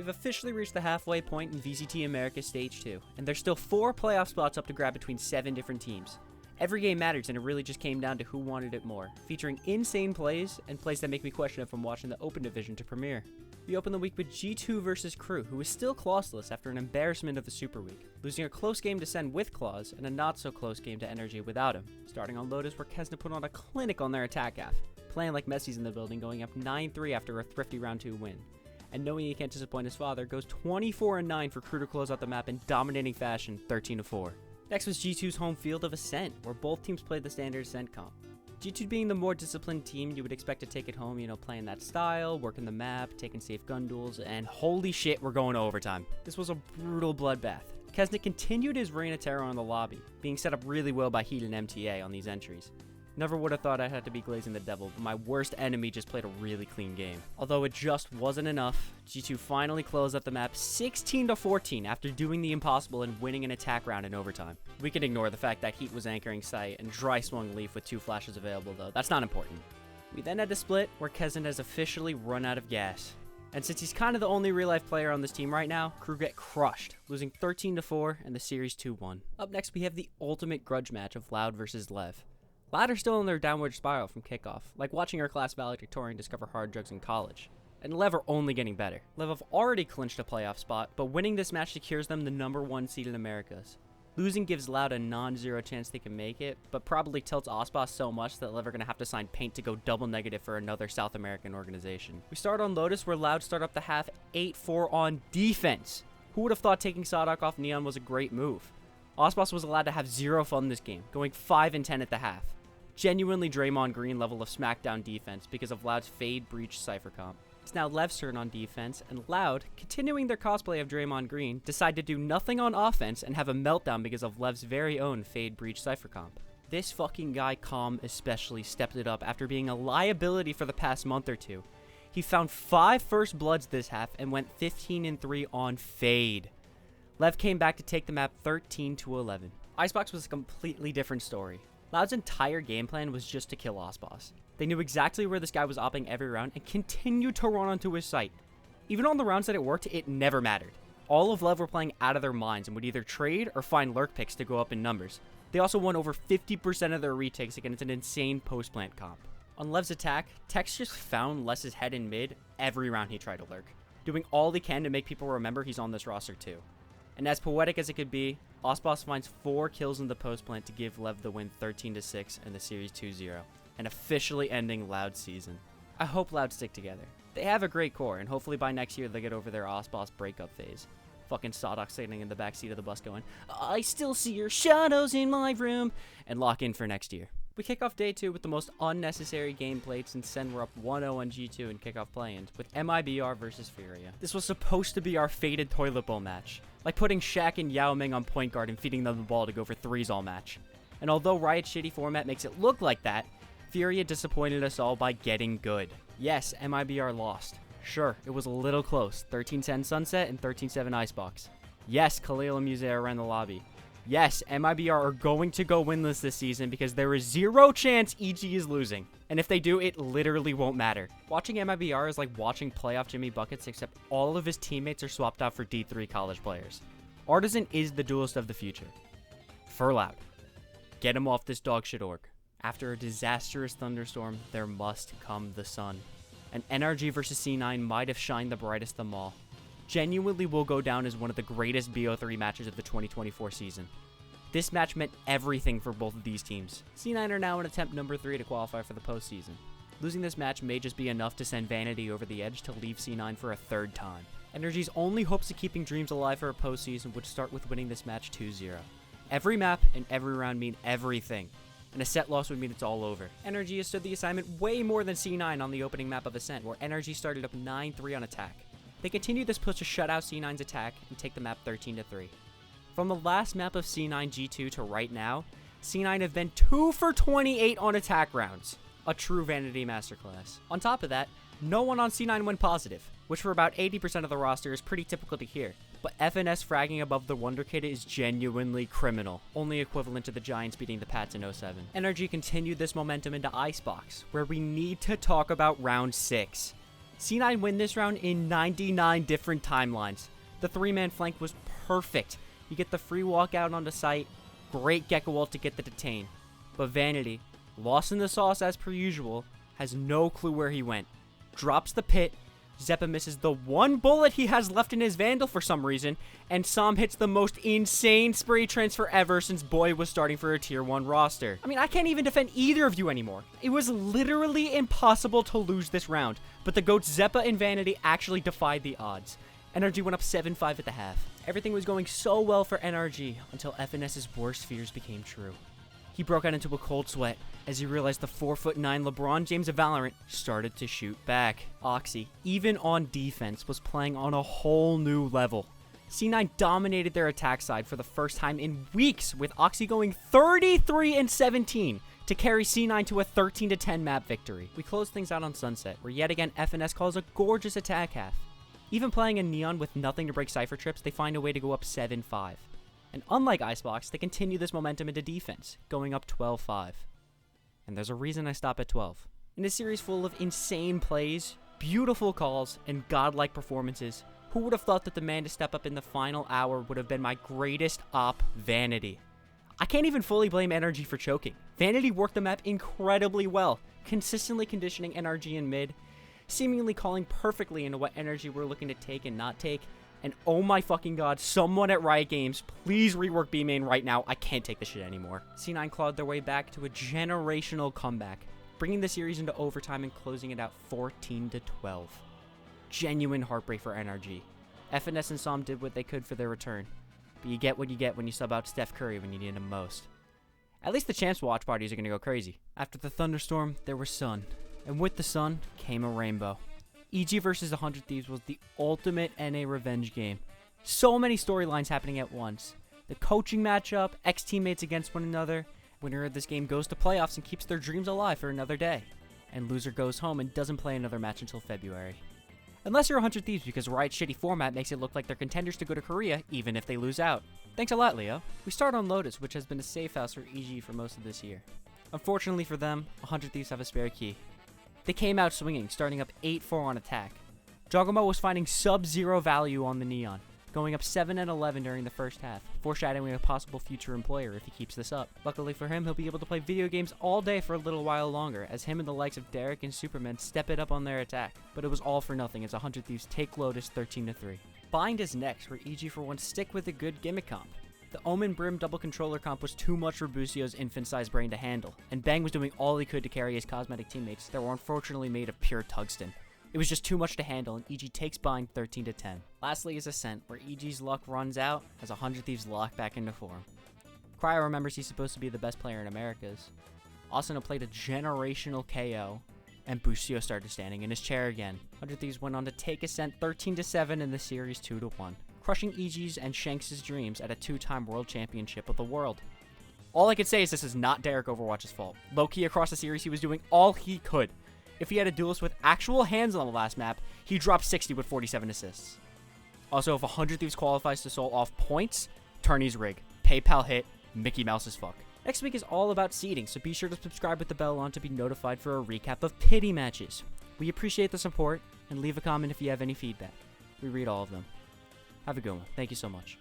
We've officially reached the halfway point in VCT America Stage 2, and there's still 4 playoff spots up to grab between 7 different teams. Every game matters, and it really just came down to who wanted it more, featuring insane plays and plays that make me question if I'm watching the Open Division to premiere. We open the week with G2 versus Crew, who is still clauseless after an embarrassment of the Super Week, losing a close game to Sen with claws and a not so close game to Energy without him. Starting on Lotus, where Kesna put on a clinic on their attack half, playing like Messi's in the building, going up 9-3 after a thrifty round 2 win. And knowing he can't disappoint his father, goes 24-9 for Crew to close out the map in dominating fashion, 13-4. Next was G2's home field of Ascent, where both teams played the standard Ascent comp. G2 being the more disciplined team, you would expect to take it home, playing that style, working the map, taking safe gun duels, and holy shit, we're going to overtime. This was a brutal bloodbath. Kesnick continued his reign of terror on the lobby, being set up really well by Heat and MTA on these entries. Never would have thought I had to be glazing the devil, but my worst enemy just played a really clean game. Although it just wasn't enough, G2 finally closed up the map 16-14 after doing the impossible and winning an attack round in overtime. We can ignore the fact that Heat was anchoring site and dry swung Leaf with 2 flashes available though, that's not important. We then had a split where Kezen has officially run out of gas. And since he's kind of the only real life player on this team right now, Crew get crushed, losing 13-4 and the series 2-1. Up next we have the ultimate grudge match of Loud versus Lev. Loud are still in their downward spiral from kickoff, like watching our class valedictorian discover hard drugs in college. And Lev are only getting better. Lev have already clinched a playoff spot, but winning this match secures them the #1 seed in Americas. Losing gives Loud a non-zero chance they can make it, but probably tilts Osbos so much that Lev are going to have to sign Paint to go double negative for another South American organization. We start on Lotus, where Loud start up the half 8-4 on defense. Who would have thought taking Sadak off Neon was a great move? Osbos was allowed to have 0 fun this game, going 5-10 at the half. Genuinely Draymond Green level of smackdown defense because of Loud's Fade Breach Cypher comp. It's now Lev's turn on defense, and Loud, continuing their cosplay of Draymond Green, decide to do nothing on offense and have a meltdown because of Lev's very own Fade Breach Cypher comp. This fucking guy, Calm, especially stepped it up after being a liability for the past month or two. He found 5 first bloods this half and went 15-3 on Fade. Lev came back to take the map 13-11. Icebox was a completely different story. Loud's entire game plan was just to kill Osbos. They knew exactly where this guy was opping every round and continued to run onto his site. Even on the rounds that it worked, it never mattered. All of Lev were playing out of their minds and would either trade or find lurk picks to go up in numbers. They also won over 50% of their retakes against an insane post-plant comp. On Lev's attack, Tex just found Les's head in mid every round he tried to lurk, doing all he can to make people remember he's on this roster too. And as poetic as it could be, Osbos finds 4 kills in the post plant to give Lev the win 13-6 and the series 2-0, and officially ending Loud's season. I hope Loud stick together. They have a great core, and hopefully by next year they get over their Osbos breakup phase. Fucking Sawdock sitting in the backseat of the bus going, "I still see your shadows in my room," and lock in for next year. We kick off day 2 with the most unnecessary game played since Sen were up 1-0 on G2 in kickoff play-ins, with MIBR versus Furia. This was supposed to be our fated toilet bowl match, like putting Shaq and Yao Ming on point guard and feeding them the ball to go for 3s all match. And although Riot's shitty format makes it look like that, Furia disappointed us all by getting good. Yes, MIBR lost. Sure, it was a little close, 13-10 Sunset and 13-7 Icebox. Yes, Khalil and Musea ran the lobby. Yes, MIBR are going to go winless this season because there is 0 chance EG is losing. And if they do, it literally won't matter. Watching MIBR is like watching playoff Jimmy Buckets, except all of his teammates are swapped out for D3 college players. Artisan is the duelist of the future. For Loud. Get him off this dogshit org. After a disastrous thunderstorm, there must come the sun. And NRG versus C9 might have shined the brightest of them all. Genuinely will go down as one of the greatest BO3 matches of the 2024 season. This match meant everything for both of these teams. C9 are now in attempt number 3 to qualify for the postseason. Losing this match may just be enough to send Vanity over the edge to leave C9 for a 3rd time. Energy's only hopes of keeping dreams alive for a postseason would start with winning this match 2-0. Every map and every round mean everything, and a set loss would mean it's all over. Energy has stood the assignment way more than C9 on the opening map of Ascent, where Energy started up 9-3 on attack. They continue this push to shut out C9's attack and take the map 13-3. From the last map of C9 G2 to right now, C9 have been 2 for 28 on attack rounds. A true vanity masterclass. On top of that, no one on C9 went positive, which for about 80% of the roster is pretty typical to hear. But FNS fragging above the Wonder Kid is genuinely criminal, only equivalent to the Giants beating the Pats in 07. Energy continued this momentum into Icebox, where we need to talk about round 6. C9 win this round in 99 different timelines. The 3-man flank was perfect. You get the free walk out onto site, great Gecko ult to get the detain. But Vanity, lost in the sauce as per usual, has no clue where he went. Drops the pit, Zeppa misses the one bullet he has left in his Vandal for some reason, and Sam hits the most insane spray transfer ever since Boy was starting for a tier 1 roster. I mean, I can't even defend either of you anymore. It was literally impossible to lose this round, but the GOATs Zeppa and Vanity actually defied the odds. NRG went up 7-5 at the half. Everything was going so well for NRG until FNS's worst fears became true. He broke out into a cold sweat as he realized the 4'9" LeBron James of Valorant started to shoot back. Oxy, even on defense, was playing on a whole new level. C9 dominated their attack side for the first time in weeks, with Oxy going 33-17 to carry C9 to a 13-10 map victory. We close things out on Sunset, where yet again FNS calls a gorgeous attack half. Even playing a Neon with nothing to break Cypher trips, they find a way to go up 7-5. And unlike Icebox, they continue this momentum into defense, going up 12-5. And there's a reason I stop at 12. In a series full of insane plays, beautiful calls, and godlike performances, who would have thought that the man to step up in the final hour would have been my greatest op, Vanity? I can't even fully blame NRG for choking. Vanity worked the map incredibly well, consistently conditioning NRG in mid, seemingly calling perfectly into what energy we're looking to take and not take. And oh my fucking god, someone at Riot Games, please rework B main right now. I can't take this shit anymore. C9 clawed their way back to a generational comeback, bringing the series into overtime and closing it out 14-12. Genuine heartbreak for NRG. FNS and Som did what they could for their return, but you get what you get when you sub out Steph Curry when you need him most. At least the Champs watch parties are gonna go crazy. After the thunderstorm, there was sun, and with the sun came a rainbow. EG versus 100 Thieves was the ultimate NA revenge game. So many storylines happening at once. The coaching matchup, ex-teammates against one another. Winner of this game goes to playoffs and keeps their dreams alive for another day. And loser goes home and doesn't play another match until February. Unless you're 100 Thieves, because Riot's shitty format makes it look like they're contenders to go to Korea even if they lose out. Thanks a lot, Leo. We start on Lotus, which has been a safe house for EG for most of this year. Unfortunately for them, 100 Thieves have a spare key. They came out swinging, starting up 8-4 on attack. Jogomo was finding sub-zero value on the Neon, going up 7-11 during the first half, foreshadowing a possible future employer if he keeps this up. Luckily for him, he'll be able to play video games all day for a little while longer, as him and the likes of Derek and Superman step it up on their attack. But it was all for nothing as 100 Thieves take Lotus 13-3. Bind is next, where EG for once stick with a good gimmick comp. The Omen Brim double controller comp was too much for Busio's infant-sized brain to handle, and Bang was doing all he could to carry his cosmetic teammates that were unfortunately made of pure tungsten. It was just too much to handle, and EG takes Bind 13-10. Lastly is Ascent, where EG's luck runs out as 100 Thieves lock back into form. Cryo remembers he's supposed to be the best player in Americas. Asuna played a generational KO, and Busio started standing in his chair again. 100 Thieves went on to take Ascent 13-7 in the series 2-1. Crushing EG's and Shanks' dreams at a 2-time world championship of the world. All I can say is this is not Derek Overwatch's fault. Low-key across the series, he was doing all he could. If he had a duelist with actual hands on the last map, he dropped 60 with 47 assists. Also, if 100 Thieves qualifies to Soul off points, Tourney's rig. PayPal hit, Mickey Mouse as fuck. Next week is all about seeding, so be sure to subscribe with the bell on to be notified for a recap of pity matches. We appreciate the support, and leave a comment if you have any feedback. We read all of them. Have a good one. Thank you so much.